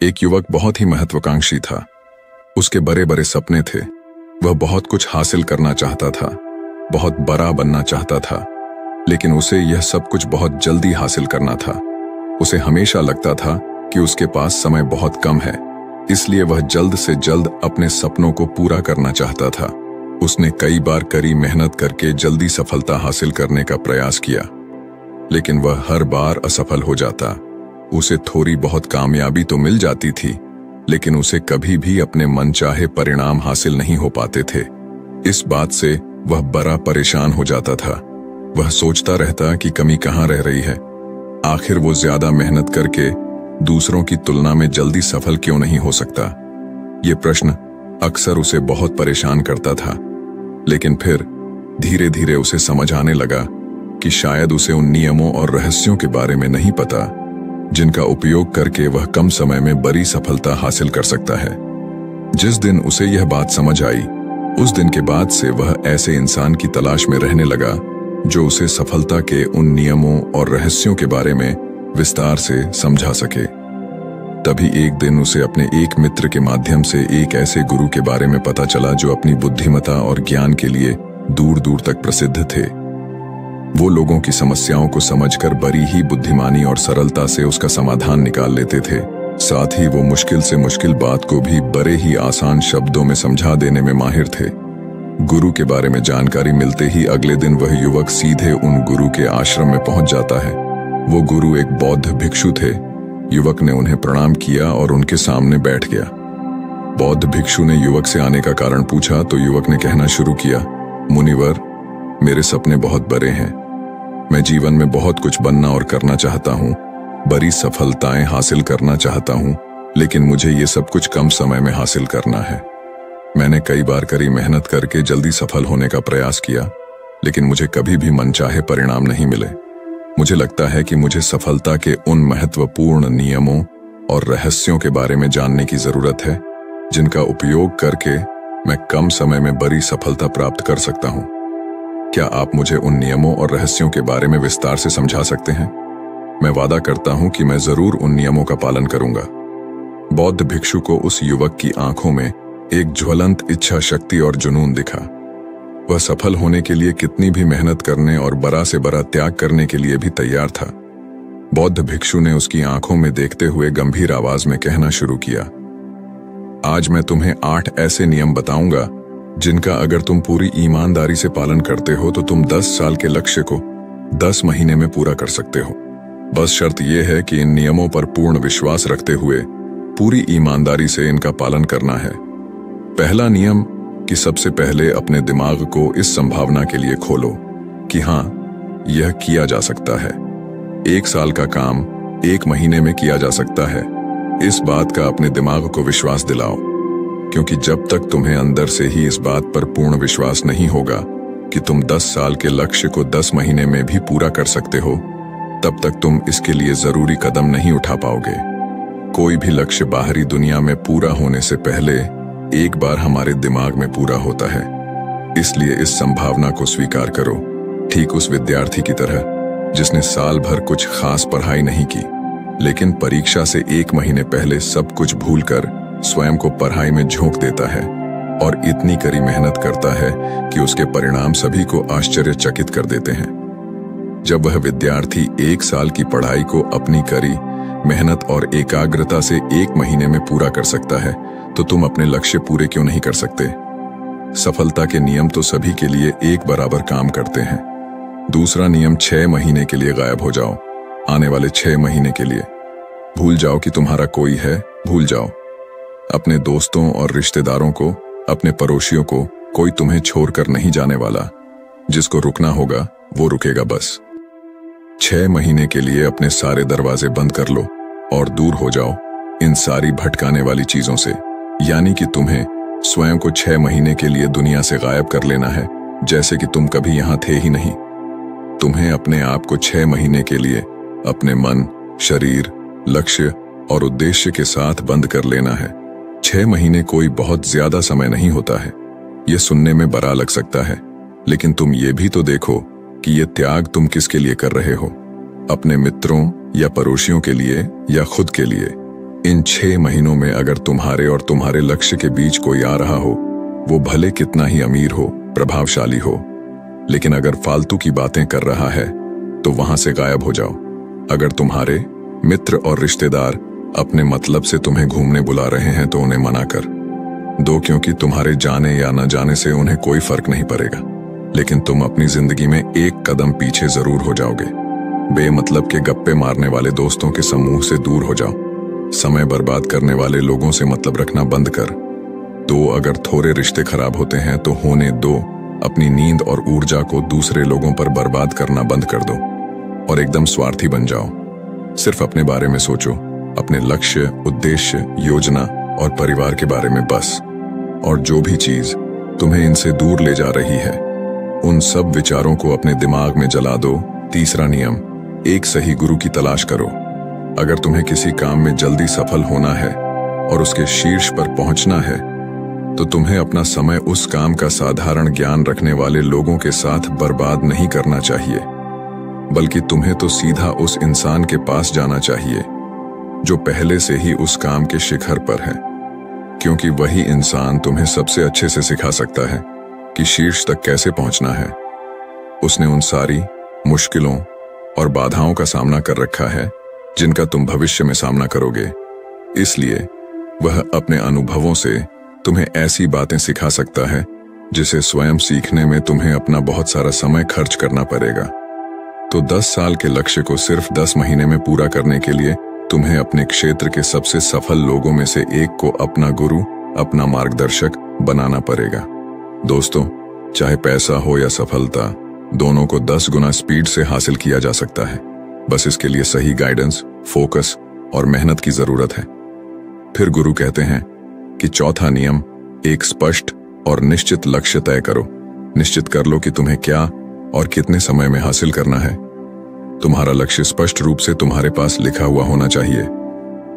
एक युवक बहुत ही महत्वाकांक्षी था। उसके बड़े बड़े सपने थे। वह बहुत कुछ हासिल करना चाहता था, बहुत बड़ा बनना चाहता था, लेकिन उसे यह सब कुछ बहुत जल्दी हासिल करना था। उसे हमेशा लगता था कि उसके पास समय बहुत कम है, इसलिए वह जल्द से जल्द अपने सपनों को पूरा करना चाहता था। उसने कई बार कड़ी मेहनत करके जल्दी सफलता हासिल करने का प्रयास किया, लेकिन वह हर बार असफल हो जाता। उसे थोड़ी बहुत कामयाबी तो मिल जाती थी, लेकिन उसे कभी भी अपने मनचाहे परिणाम हासिल नहीं हो पाते थे। इस बात से वह बड़ा परेशान हो जाता था। वह सोचता रहता कि कमी कहाँ रह रही है। आखिर वो ज्यादा मेहनत करके दूसरों की तुलना में जल्दी सफल क्यों नहीं हो सकता? ये प्रश्न अक्सर उसे बहुत परेशान करता था। लेकिन फिर धीरे धीरे उसे समझ आने लगा कि शायद उसे उन नियमों और रहस्यों के बारे में नहीं पता, जिनका उपयोग करके वह कम समय में बड़ी सफलता हासिल कर सकता है। जिस दिन उसे यह बात समझ आई, उस दिन के बाद से वह ऐसे इंसान की तलाश में रहने लगा जो उसे सफलता के उन नियमों और रहस्यों के बारे में विस्तार से समझा सके। तभी एक दिन उसे अपने एक मित्र के माध्यम से एक ऐसे गुरु के बारे में पता चला जो अपनी बुद्धिमत्ता और ज्ञान के लिए दूर दूर तक प्रसिद्ध थे। वो लोगों की समस्याओं को समझकर बड़ी ही बुद्धिमानी और सरलता से उसका समाधान निकाल लेते थे। साथ ही वो मुश्किल से मुश्किल बात को भी बड़े ही आसान शब्दों में समझा देने में माहिर थे। गुरु के बारे में जानकारी मिलते ही अगले दिन वह युवक सीधे उन गुरु के आश्रम में पहुंच जाता है। वो गुरु एक बौद्ध भिक्षु थे। युवक ने उन्हें प्रणाम किया और उनके सामने बैठ गया। बौद्ध भिक्षु ने युवक से आने का कारण पूछा तो युवक ने कहना शुरू किया, मुनिवर, मेरे सपने बहुत बड़े हैं। मैं जीवन में बहुत कुछ बनना और करना चाहता हूँ, बड़ी सफलताएं हासिल करना चाहता हूँ, लेकिन मुझे ये सब कुछ कम समय में हासिल करना है। मैंने कई बार कड़ी मेहनत करके जल्दी सफल होने का प्रयास किया, लेकिन मुझे कभी भी मनचाहे परिणाम नहीं मिले। मुझे लगता है कि मुझे सफलता के उन महत्वपूर्ण नियमों और रहस्यों के बारे में जानने की जरूरत है, जिनका उपयोग करके मैं कम समय में बड़ी सफलता प्राप्त कर सकता हूँ। क्या आप मुझे उन नियमों और रहस्यों के बारे में विस्तार से समझा सकते हैं? मैं वादा करता हूं कि मैं जरूर उन नियमों का पालन करूंगा। बौद्ध भिक्षु को उस युवक की आंखों में एक ज्वलंत इच्छा शक्ति और जुनून दिखा। वह सफल होने के लिए कितनी भी मेहनत करने और बड़ा से बड़ा त्याग करने के लिए भी तैयार था। बौद्ध भिक्षु ने उसकी आंखों में देखते हुए गंभीर आवाज में कहना शुरू किया, आज मैं तुम्हें 8 ऐसे नियम बताऊंगा जिनका अगर तुम पूरी ईमानदारी से पालन करते हो तो तुम 10 साल के लक्ष्य को 10 महीने में पूरा कर सकते हो। बस शर्त यह है कि इन नियमों पर पूर्ण विश्वास रखते हुए पूरी ईमानदारी से इनका पालन करना है। पहला नियम कि सबसे पहले अपने दिमाग को इस संभावना के लिए खोलो कि हाँ, यह किया जा सकता है। 1 साल का काम 1 महीने में किया जा सकता है। इस बात का अपने दिमाग को विश्वास दिलाओ, क्योंकि जब तक तुम्हें अंदर से ही इस बात पर पूर्ण विश्वास नहीं होगा कि तुम 10 साल के लक्ष्य को 10 महीने में भी पूरा कर सकते हो, तब तक तुम इसके लिए जरूरी कदम नहीं उठा पाओगे। कोई भी लक्ष्य बाहरी दुनिया में पूरा होने से पहले एक बार हमारे दिमाग में पूरा होता है। इसलिए इस संभावना को स्वीकार करो, ठीक उस विद्यार्थी की तरह जिसने साल भर कुछ खास पढ़ाई नहीं की, लेकिन परीक्षा से 1 महीने पहले सब कुछ भूलकर स्वयं को पढ़ाई में झोंक देता है और इतनी कड़ी मेहनत करता है कि उसके परिणाम सभी को आश्चर्यचकित कर देते हैं। जब वह विद्यार्थी 1 साल की पढ़ाई को अपनी कड़ी मेहनत और एकाग्रता से 1 महीने में पूरा कर सकता है, तो तुम अपने लक्ष्य पूरे क्यों नहीं कर सकते? सफलता के नियम तो सभी के लिए एक बराबर काम करते हैं। दूसरा नियम 6 महीने के लिए गायब हो जाओ। आने वाले 6 महीने के लिए भूल जाओ कि तुम्हारा कोई है, भूल जाओ। अपने दोस्तों और रिश्तेदारों को, अपने पड़ोसियों को, कोई तुम्हें छोड़कर नहीं जाने वाला। जिसको रुकना होगा वो रुकेगा बस। 6 महीने के लिए अपने सारे दरवाजे बंद कर लो और दूर हो जाओ इन सारी भटकाने वाली चीजों से। यानी कि तुम्हें स्वयं को 6 महीने के लिए दुनिया से गायब कर लेना है, जैसे कि तुम कभी यहां थे ही नहीं। तुम्हें अपने आप को 6 महीने के लिए अपने मन, शरीर, लक्ष्य और उद्देश्य के साथ बंद कर लेना है। 6 महीने कोई बहुत ज्यादा समय नहीं होता है। यह सुनने में बड़ा लग सकता है, लेकिन तुम ये भी तो देखो कि यह त्याग तुम किसके लिए कर रहे हो। अपने मित्रों या पड़ोसियों के लिए या खुद के लिए? इन 6 महीनों में अगर तुम्हारे और तुम्हारे लक्ष्य के बीच कोई आ रहा हो, वो भले कितना ही अमीर हो, प्रभावशाली हो, लेकिन अगर फालतू की बातें कर रहा है तो वहां से गायब हो जाओ। अगर तुम्हारे मित्र और रिश्तेदार अपने मतलब से तुम्हें घूमने बुला रहे हैं तो उन्हें मना कर दो, क्योंकि तुम्हारे जाने या न जाने से उन्हें कोई फर्क नहीं पड़ेगा, लेकिन तुम अपनी जिंदगी में एक कदम पीछे जरूर हो जाओगे। बेमतलब के गप्पे मारने वाले दोस्तों के समूह से दूर हो जाओ। समय बर्बाद करने वाले लोगों से मतलब रखना बंद कर दो। अगर थोड़े रिश्ते खराब होते हैं तो होने दो। अपनी नींद और ऊर्जा को दूसरे लोगों पर बर्बाद करना बंद कर दो और एकदम स्वार्थी बन जाओ। सिर्फ अपने बारे में सोचो, अपने लक्ष्य, उद्देश्य, योजना और परिवार के बारे में बस। और जो भी चीज तुम्हें इनसे दूर ले जा रही है, उन सब विचारों को अपने दिमाग में जला दो। तीसरा नियम, एक सही गुरु की तलाश करो। अगर तुम्हें किसी काम में जल्दी सफल होना है और उसके शीर्ष पर पहुंचना है, तो तुम्हें अपना समय उस काम का साधारण ज्ञान रखने वाले लोगों के साथ बर्बाद नहीं करना चाहिए, बल्कि तुम्हें तो सीधा उस इंसान के पास जाना चाहिए जो पहले से ही उस काम के शिखर पर है, क्योंकि वही इंसान तुम्हें सबसे अच्छे से सिखा सकता है कि शीर्ष तक कैसे पहुंचना है। उसने उन सारी मुश्किलों और बाधाओं का सामना कर रखा है जिनका तुम भविष्य में सामना करोगे, इसलिए वह अपने अनुभवों से तुम्हें ऐसी बातें सिखा सकता है जिसे स्वयं सीखने में तुम्हें अपना बहुत सारा समय खर्च करना पड़ेगा। तो 10 साल के लक्ष्य को सिर्फ 10 महीने में पूरा करने के लिए तुम्हें अपने क्षेत्र के सबसे सफल लोगों में से एक को अपना गुरु, अपना मार्गदर्शक बनाना पड़ेगा। दोस्तों, चाहे पैसा हो या सफलता, दोनों को 10 गुना स्पीड से हासिल किया जा सकता है। बस इसके लिए सही गाइडेंस, फोकस और मेहनत की जरूरत है। फिर गुरु कहते हैं कि चौथा नियम, एक स्पष्ट और निश्चित लक्ष्य तय करो। निश्चित कर लो कि तुम्हें क्या और कितने समय में हासिल करना है। तुम्हारा लक्ष्य स्पष्ट रूप से तुम्हारे पास लिखा हुआ होना चाहिए।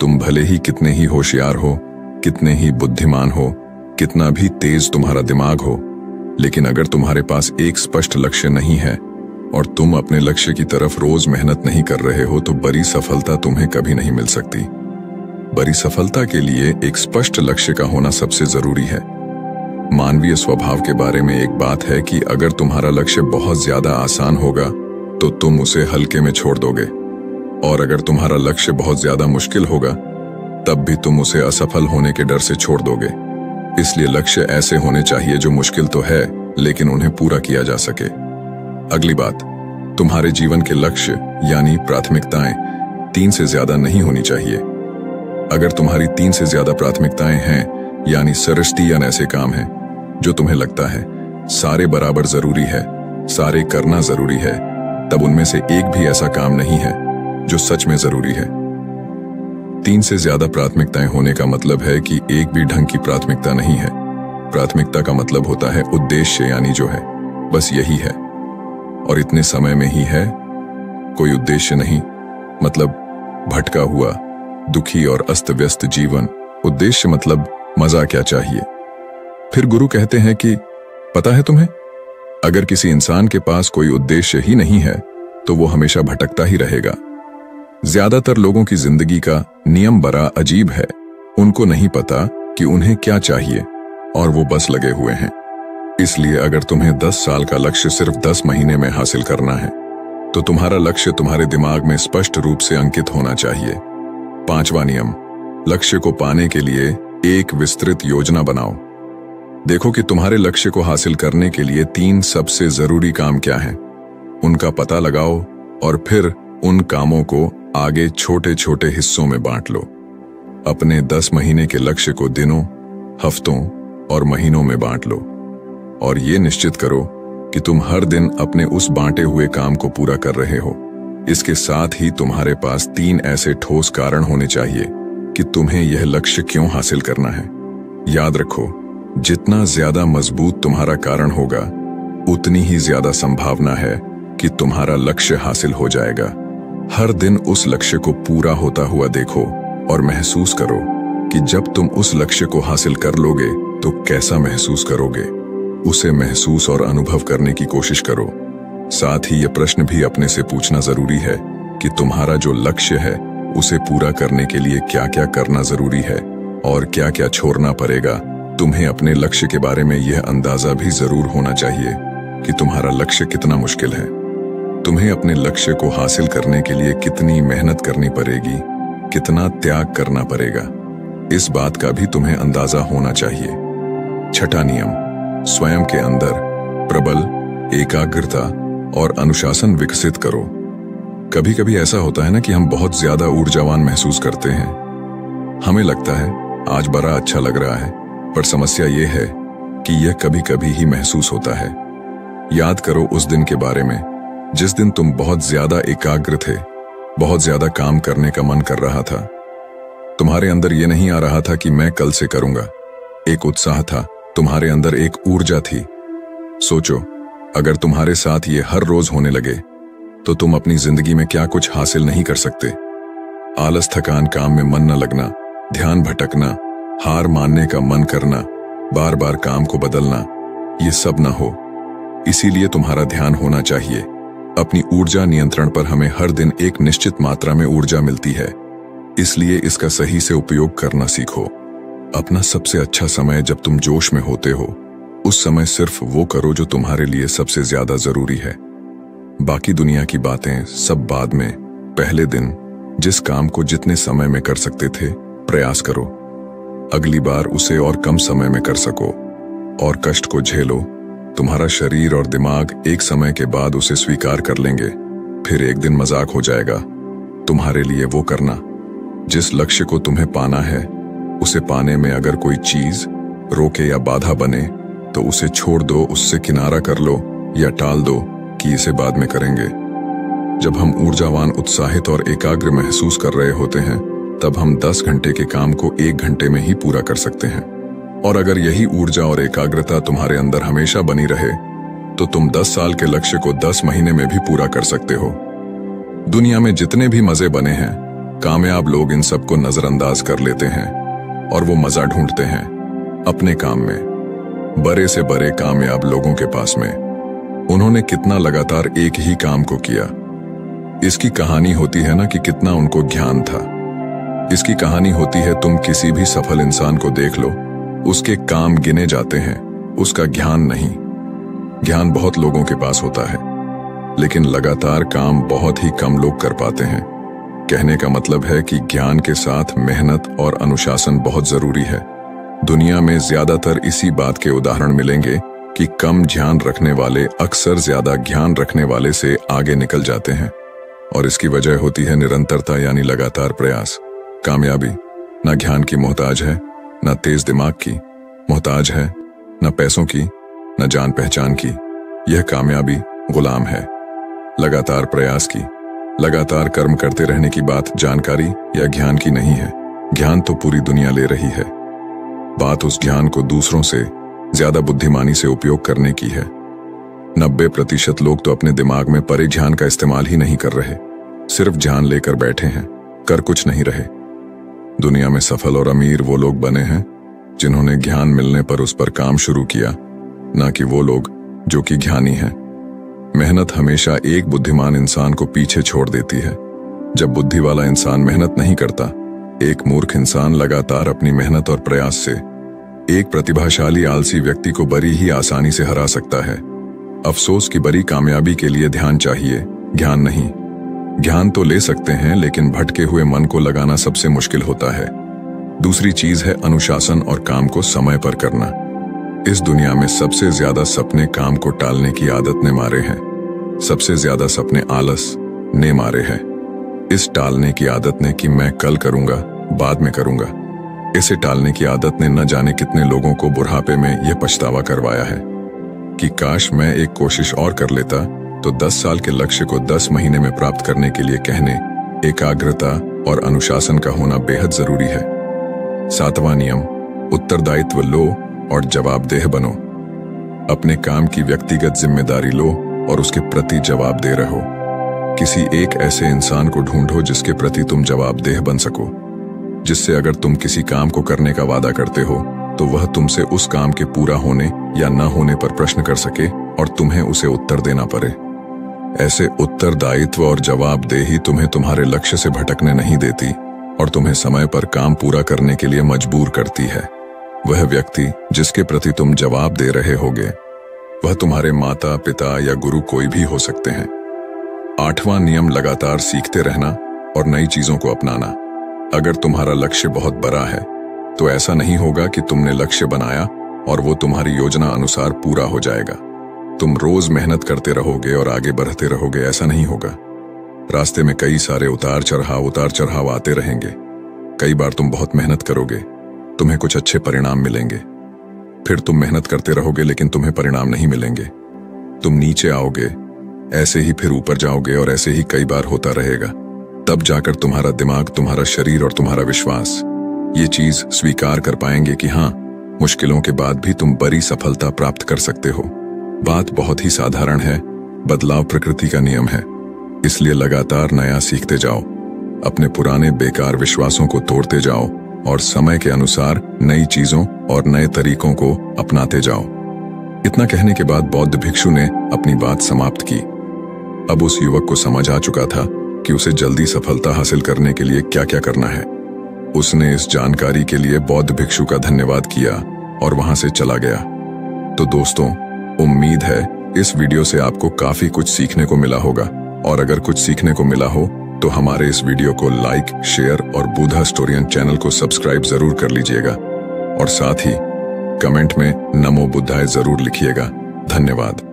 तुम भले ही कितने ही होशियार हो, कितने ही बुद्धिमान हो, कितना भी तेज तुम्हारा दिमाग हो, लेकिन अगर तुम्हारे पास एक स्पष्ट लक्ष्य नहीं है और तुम अपने लक्ष्य की तरफ रोज मेहनत नहीं कर रहे हो, तो बड़ी सफलता तुम्हें कभी नहीं मिल सकती। बड़ी सफलता के लिए एक स्पष्ट लक्ष्य का होना सबसे जरूरी है। मानवीय स्वभाव के बारे में एक बात है कि अगर तुम्हारा लक्ष्य बहुत ज्यादा आसान होगा तो तुम उसे हल्के में छोड़ दोगे, और अगर तुम्हारा लक्ष्य बहुत ज्यादा मुश्किल होगा तब भी तुम उसे असफल होने के डर से छोड़ दोगे। इसलिए लक्ष्य ऐसे होने चाहिए जो मुश्किल तो है लेकिन उन्हें पूरा किया जा सके। अगली बात, तुम्हारे जीवन के लक्ष्य यानी प्राथमिकताएं 3 से ज्यादा नहीं होनी चाहिए। अगर तुम्हारी 3 से ज्यादा प्राथमिकताएं हैं, यानी सरस्तियन ऐसे काम हैं जो तुम्हें लगता है सारे बराबर जरूरी है, सारे करना जरूरी है, तब उनमें से एक भी ऐसा काम नहीं है जो सच में जरूरी है। 3 से ज्यादा प्राथमिकताएं होने का मतलब है कि एक भी ढंग की प्राथमिकता नहीं है। प्राथमिकता का मतलब होता है उद्देश्य, यानी जो है बस यही है और इतने समय में ही है, कोई उद्देश्य नहीं, मतलब भटका हुआ, दुखी और अस्त व्यस्त जीवन। उद्देश्य मतलब मजा क्या चाहिए। फिर गुरु कहते हैं कि पता है तुम्हें, अगर किसी इंसान के पास कोई उद्देश्य ही नहीं है तो वो हमेशा भटकता ही रहेगा। ज्यादातर लोगों की जिंदगी का नियम बड़ा अजीब है। उनको नहीं पता कि उन्हें क्या चाहिए और वो बस लगे हुए हैं। इसलिए अगर तुम्हें 10 साल का लक्ष्य सिर्फ 10 महीने में हासिल करना है तो तुम्हारा लक्ष्य तुम्हारे दिमाग में स्पष्ट रूप से अंकित होना चाहिए। 5वां नियम, लक्ष्य को पाने के लिए एक विस्तृत योजना बनाओ। देखो कि तुम्हारे लक्ष्य को हासिल करने के लिए 3 सबसे जरूरी काम क्या हैं, उनका पता लगाओ और फिर उन कामों को आगे छोटे छोटे हिस्सों में बांट लो। अपने 10 महीने के लक्ष्य को दिनों, हफ्तों और महीनों में बांट लो और ये निश्चित करो कि तुम हर दिन अपने उस बांटे हुए काम को पूरा कर रहे हो। इसके साथ ही तुम्हारे पास 3 ऐसे ठोस कारण होने चाहिए कि तुम्हें यह लक्ष्य क्यों हासिल करना है। याद रखो, जितना ज्यादा मजबूत तुम्हारा कारण होगा, उतनी ही ज्यादा संभावना है कि तुम्हारा लक्ष्य हासिल हो जाएगा। हर दिन उस लक्ष्य को पूरा होता हुआ देखो और महसूस करो कि जब तुम उस लक्ष्य को हासिल कर लोगे तो कैसा महसूस करोगे। उसे महसूस और अनुभव करने की कोशिश करो। साथ ही यह प्रश्न भी अपने से पूछना जरूरी है कि तुम्हारा जो लक्ष्य है उसे पूरा करने के लिए क्या क्या करना जरूरी है और क्या क्या छोड़ना पड़ेगा। तुम्हें अपने लक्ष्य के बारे में यह अंदाजा भी जरूर होना चाहिए कि तुम्हारा लक्ष्य कितना मुश्किल है। तुम्हें अपने लक्ष्य को हासिल करने के लिए कितनी मेहनत करनी पड़ेगी, कितना त्याग करना पड़ेगा, इस बात का भी तुम्हें अंदाजा होना चाहिए। छठा नियम, स्वयं के अंदर प्रबल एकाग्रता और अनुशासन विकसित करो। कभी कभी ऐसा होता है ना कि हम बहुत ज्यादा ऊर्जावान महसूस करते हैं। हमें लगता है आज बड़ा अच्छा लग रहा है, पर समस्या यह है कि यह कभी कभी ही महसूस होता है। याद करो उस दिन के बारे में जिस दिन तुम बहुत ज्यादा एकाग्र थे, बहुत ज्यादा काम करने का मन कर रहा था। तुम्हारे अंदर यह नहीं आ रहा था कि मैं कल से करूंगा। एक उत्साह था, तुम्हारे अंदर एक ऊर्जा थी। सोचो, अगर तुम्हारे साथ ये हर रोज होने लगे तो तुम अपनी जिंदगी में क्या कुछ हासिल नहीं कर सकते। आलस, थकान, काम में मन न लगना, ध्यान भटकना, हार मानने का मन करना, बार बार काम को बदलना, ये सब ना हो। इसीलिए तुम्हारा ध्यान होना चाहिए। अपनी ऊर्जा नियंत्रण पर हमें हर दिन एक निश्चित मात्रा में ऊर्जा मिलती है, इसलिए इसका सही से उपयोग करना सीखो। अपना सबसे अच्छा समय जब तुम जोश में होते हो, उस समय सिर्फ वो करो जो तुम्हारे लिए सबसे ज्यादा जरूरी है। बाकी दुनिया की बातें सब बाद में। पहले दिन जिस काम को जितने समय में कर सकते थे, प्रयास करो अगली बार उसे और कम समय में कर सको, और कष्ट को झेलो। तुम्हारा शरीर और दिमाग एक समय के बाद उसे स्वीकार कर लेंगे, फिर एक दिन मजाक हो जाएगा। तुम्हारे लिए वो करना जिस लक्ष्य को तुम्हें पाना है, उसे पाने में अगर कोई चीज रोके या बाधा बने तो उसे छोड़ दो, उससे किनारा कर लो या टाल दो कि इसे बाद में करेंगे। जब हम ऊर्जावान, उत्साहित और एकाग्र महसूस कर रहे होते हैं, तब हम 10 घंटे के काम को 1 घंटे में ही पूरा कर सकते हैं। और अगर यही ऊर्जा और एकाग्रता तुम्हारे अंदर हमेशा बनी रहे तो तुम 10 साल के लक्ष्य को 10 महीने में भी पूरा कर सकते हो। दुनिया में जितने भी मजे बने हैं, कामयाब लोग इन सबको नजरअंदाज कर लेते हैं और वो मजा ढूंढते हैं अपने काम में, बड़े से बड़े कामयाब लोगों के पास में। उन्होंने कितना लगातार एक ही काम को किया। इसकी कहानी होती है ना कि कितना उनको ज्ञान था। इसकी कहानी होती है, तुम किसी भी सफल इंसान को देख लो, उसके काम गिने जाते हैं, उसका ज्ञान नहीं। ज्ञान बहुत लोगों के पास होता है, लेकिन लगातार काम बहुत ही कम लोग कर पाते हैं। कहने का मतलब है कि ज्ञान के साथ मेहनत और अनुशासन बहुत जरूरी है। दुनिया में ज्यादातर इसी बात के उदाहरण मिलेंगे कि कम ध्यान रखने वाले अक्सर ज्यादा ज्ञान रखने वाले से आगे निकल जाते हैं, और इसकी वजह होती है निरंतरता, यानी लगातार प्रयास। कामयाबी न ज्ञान की मोहताज है, न तेज दिमाग की मोहताज है, न पैसों की, न जान पहचान की। यह कामयाबी गुलाम है लगातार प्रयास की। लगातार कर्म करते रहने की बात जानकारी या ज्ञान की नहीं है। ज्ञान तो पूरी दुनिया ले रही है, बात उस ज्ञान को दूसरों से ज्यादा बुद्धिमानी से उपयोग करने की है। 90% लोग तो अपने दिमाग में परे ज्ञान का इस्तेमाल ही नहीं कर रहे, सिर्फ ज्ञान लेकर बैठे हैं, कर कुछ नहीं रहे। दुनिया में सफल और अमीर वो लोग बने हैं जिन्होंने ज्ञान मिलने पर उस पर काम शुरू किया, ना कि वो लोग जो कि ज्ञानी हैं। मेहनत हमेशा एक बुद्धिमान इंसान को पीछे छोड़ देती है। जब बुद्धि वाला इंसान मेहनत नहीं करता, एक मूर्ख इंसान लगातार अपनी मेहनत और प्रयास से एक प्रतिभाशाली आलसी व्यक्ति को बड़ी ही आसानी से हरा सकता है। अफसोस की बड़ी कामयाबी के लिए ध्यान चाहिए, ज्ञान नहीं। ज्ञान तो ले सकते हैं, लेकिन भटके हुए मन को लगाना सबसे मुश्किल होता है। दूसरी चीज है अनुशासन और काम को समय पर करना। इस दुनिया में सबसे ज्यादा सपने काम को टालने की आदत ने मारे हैं। सबसे ज्यादा सपने आलस ने मारे हैं। इस टालने की आदत ने कि मैं कल करूंगा, बाद में करूंगा, इसे टालने की आदत ने न जाने कितने लोगों को बुढ़ापे में यह पछतावा करवाया है कि काश मैं एक कोशिश और कर लेता तो 10 साल के लक्ष्य को 10 महीने में प्राप्त करने के लिए कहने एकाग्रता और अनुशासन का होना बेहद जरूरी है। 7वां नियम, उत्तरदायित्व लो और जवाबदेह बनो। अपने काम की व्यक्तिगत जिम्मेदारी लो और उसके प्रति जवाबदेह रहो। किसी एक ऐसे इंसान को ढूंढो जिसके प्रति तुम जवाबदेह बन सको, जिससे अगर तुम किसी काम को करने का वादा करते हो तो वह तुमसे उस काम के पूरा होने या न होने पर प्रश्न कर सके और तुम्हें उसे उत्तर देना पड़े। ऐसे उत्तरदायित्व और जवाबदेही तुम्हें तुम्हारे लक्ष्य से भटकने नहीं देती और तुम्हें समय पर काम पूरा करने के लिए मजबूर करती है। वह व्यक्ति जिसके प्रति तुम जवाब दे रहे होगे वह तुम्हारे माता पिता या गुरु कोई भी हो सकते हैं। 8वां नियम लगातार सीखते रहना और नई चीजों को अपनाना। अगर तुम्हारा लक्ष्य बहुत बड़ा है तो ऐसा नहीं होगा कि तुमने लक्ष्य बनाया और वो तुम्हारी योजना अनुसार पूरा हो जाएगा। तुम रोज मेहनत करते रहोगे और आगे बढ़ते रहोगे, ऐसा नहीं होगा। रास्ते में कई सारे उतार चढ़ाव आते रहेंगे। कई बार तुम बहुत मेहनत करोगे, तुम्हें कुछ अच्छे परिणाम मिलेंगे। फिर तुम मेहनत करते रहोगे लेकिन तुम्हें परिणाम नहीं मिलेंगे। तुम नीचे आओगे, ऐसे ही फिर ऊपर जाओगे और ऐसे ही कई बार होता रहेगा। तब जाकर तुम्हारा दिमाग, तुम्हारा शरीर और तुम्हारा विश्वास ये चीज स्वीकार कर पाएंगे कि हाँ, मुश्किलों के बाद भी तुम बड़ी सफलता प्राप्त कर सकते हो। बात बहुत ही साधारण है, बदलाव प्रकृति का नियम है, इसलिए लगातार नया सीखते जाओ, अपने पुराने बेकार विश्वासों को तोड़ते जाओ और समय के अनुसार नई चीजों और नए तरीकों को अपनाते जाओ। इतना कहने के बाद बौद्ध भिक्षु ने अपनी बात समाप्त की। अब उस युवक को समझ आ चुका था कि उसे जल्दी सफलता हासिल करने के लिए क्या क्या करना है। उसने इस जानकारी के लिए बौद्ध भिक्षु का धन्यवाद किया और वहां से चला गया। तो दोस्तों, उम्मीद है इस वीडियो से आपको काफी कुछ सीखने को मिला होगा, और अगर कुछ सीखने को मिला हो तो हमारे इस वीडियो को लाइक, शेयर और बुधा स्टोरियन चैनल को सब्सक्राइब जरूर कर लीजिएगा और साथ ही कमेंट में नमो बुद्धाय जरूर लिखिएगा। धन्यवाद।